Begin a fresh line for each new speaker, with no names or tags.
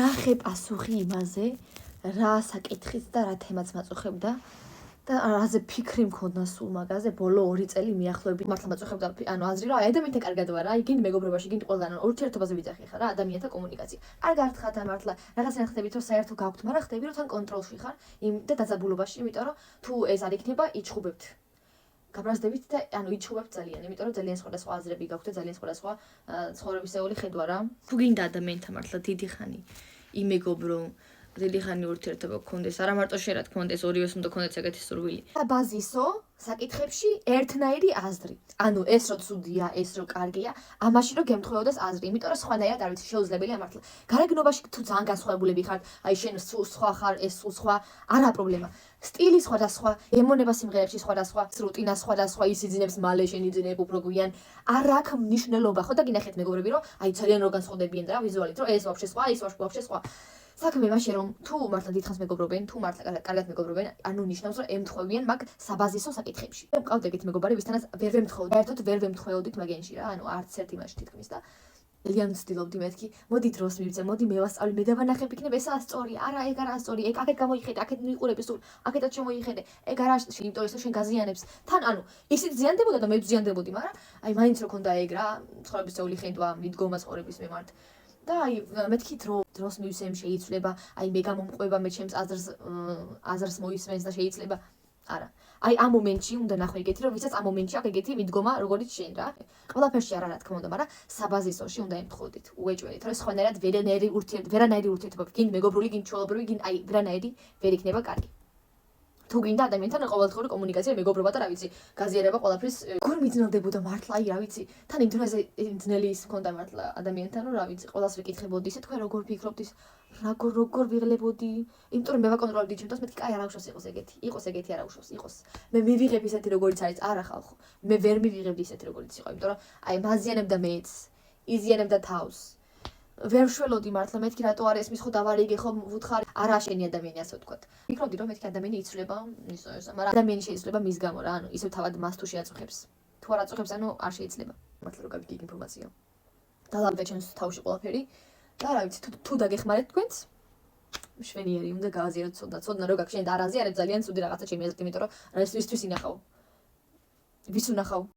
ვნახე პასუხი იმაზე, რა საკითხიც და რა თემაც მაწუხებდა და რაზე ფიქრი მქონდა სულ მაგაზე ბოლო 2 წელი მიახლოებით მართლა მაწუხებდა ანუ აზრი რომ აი ადამიანთა კარგად ვარ აი გინდ მეგობრობაში გინდ ყველგან ურთიერთობაზე ვიძახი ხარ რა ადამიანთა კომუნიკაცია კარგად ხართ ან მართლა რაღაცა ხდებით რომ საერთო გაქვთ მაგრამ ხდები რომ თან კონტროლში ხარ იმ და დაძაბულობაში იმიტომ რომ თუ ეს არ იქნება იჩხუბებთ გაბრაზდებით და ანუ იჩხუბებთ ძალიან იმიტომ რომ ძალიან სხვადასხვა აზრები გაქვთ და ძალიან სხვადასხვა ცხოვრებისეული ხედვა რა თუ გინდა ადამიანთა მართლა დიდი ხანი იმეგობრო დიდი ხანი ურთიერთობა გქონდეს, არა მარტო შენ რა გქონდეს, ორივეს უნდა გქონდეს ეგეთი სურვილი. ბაზისო საკითხებში ერთნაირი აზრი. ანუ ეს რო ცუდია, ეს რო კარგია, ამაში რო გემთხვეოდეს აზრი, იმიტომ რომ სხვანაირად არ ვიცი, შეუძლებელია მართლა. გარეგნობაში თუ ძალიან განსხვავებულები ხართ, აი შენ სულ სხვა ხარ, ეს სულ სხვა, არა პრობლემა. სტილი სხვადასხვა, ემონება სიმღერებში სხვადასხვა, რუტინა სხვადასხვა, ის იძინებს მალე, შენ იძინებ უფრო გვიან. არ აქვს მნიშვნელობა, ხო და გინახეთ მეგობრები, რომ აი ძალიან რო განსხვავდებიან და რა ვიზუალით, რომ ეს ვაფშე სხვა, ის ვაფშე სხვა. საქმე მაშინ რომ თუ მართლა დიდხანს მეგობრობენ, თუ მართლა კარგად მეგობრობენ, ანუ ნიშნავს რომ ემთხვევიან მაგ საბაზისო საკითხებში. მყავთ ეგეთი მეგობარი, ვისთანაც ვერ ვემთხვევდით, ერთად ვერ ვემთხვეოდით მაგენში რა, ანუ არც ერთ იმაში თითქმის და ძალიან ვცდილობდი მეთქი, მოდი დროს მივიწე, მოდი მე ვასწავლი, მე დავანახებ იქნებ ესაა სწორი, არა ეგ არა სწორი, ეგ აქეთ გამოიხედე, აქეთ მიყურები სულ, აქეთაც შემოიხედე, ეგ არა იმიტომ რომ შენ გაზიანებს. თან ანუ ისიც ზიანდებოდა და მე ვზიანდებოდი, მაგრამ აი მაინც რო ქონდა ეგ რა, ცხოვრებისეული ხედვა, მიდგომა ცხოვრების მიმართ. და აი მეთქი დროს მივსემ შეიცვლება, აი მე გამომყვება მე ჩემს აზრს მოისმენს და შეიძლება არა. აი ამ მომენტში უნდა ნახო ეგეთი რომ ვისაც ამ მომენტში აქვს ეგეთი მიდგომა როგორც შენ რა. ყველაფერში არა რა თქმა უნდა, მაგრამ საბაზისოში უნდა ემთხვევდით, უეჭვედით, რომ სხვანაირად ვერანაირი ურთიერთობა გინდ მეგობრული, გინდ ჩვეულებრივი, გინდ აი ვერანაირი ვერ იქნება კარგი. თუ გინდა ადამიანთან ყოველდღიური კომუნიკაცია, მეგობრობა და რა ვიცი, გაზიარება ყველაფრის გურ მიძნელდებოდა მართლა, აი რა ვიცი, თან იმ დროზე ძნელი ის მქონდა მართლა ადამიანთან, რომ რა ვიცი, ყველას ვიკითხებოდი, ისე თქვენ როგორ ფიქრობთ ის, როგორ ვიღლებოდი, იმიტომ რომ მე ვაკონტროლებდი ჩემთვის, მეთქი, კაი არა უშავს იყოს ეგეთი, იყოს ეგეთი არა უშავს, იყოს. მე მივიღებ ისეთი როგორიც არის, არა ხალხო. მე ვერ მივიღებდი ისეთი როგორიც იყო, იმიტომ რომ აი მაზიანებდა მეც, იზიანებდა თავს. ვერ შველოდი მართლა მეთქი რატო არ ესმის ხო დავარიგე ხო ვუთხარი არა შენი ადამიანი ასე ვთქვათ. ვფიქრობდი რომ მეთქი ადამიანი იცვლება ისე მაგრამ ადამიანი შეიძლება მის გამო რა ანუ ისევ თავად მას თუ შეაწუხებს. თუ არ აწუხებს ანუ არ შეიძლება. მართლა რომ გავიგე ინფორმაცია. დალავდა ჩემს თავში ყველაფერი და რა ვიცი თუ დაგეხმარეთ თქვენც შვენიერი უნდა გააზიაროთ ცოდნა რო გაქვს შენ და არ აზიარებ ძალიან ცუდი რაღაცა ჩემი აზრით იმიტომ რომ რა ისთვის ინახავ. ვის უნახავ?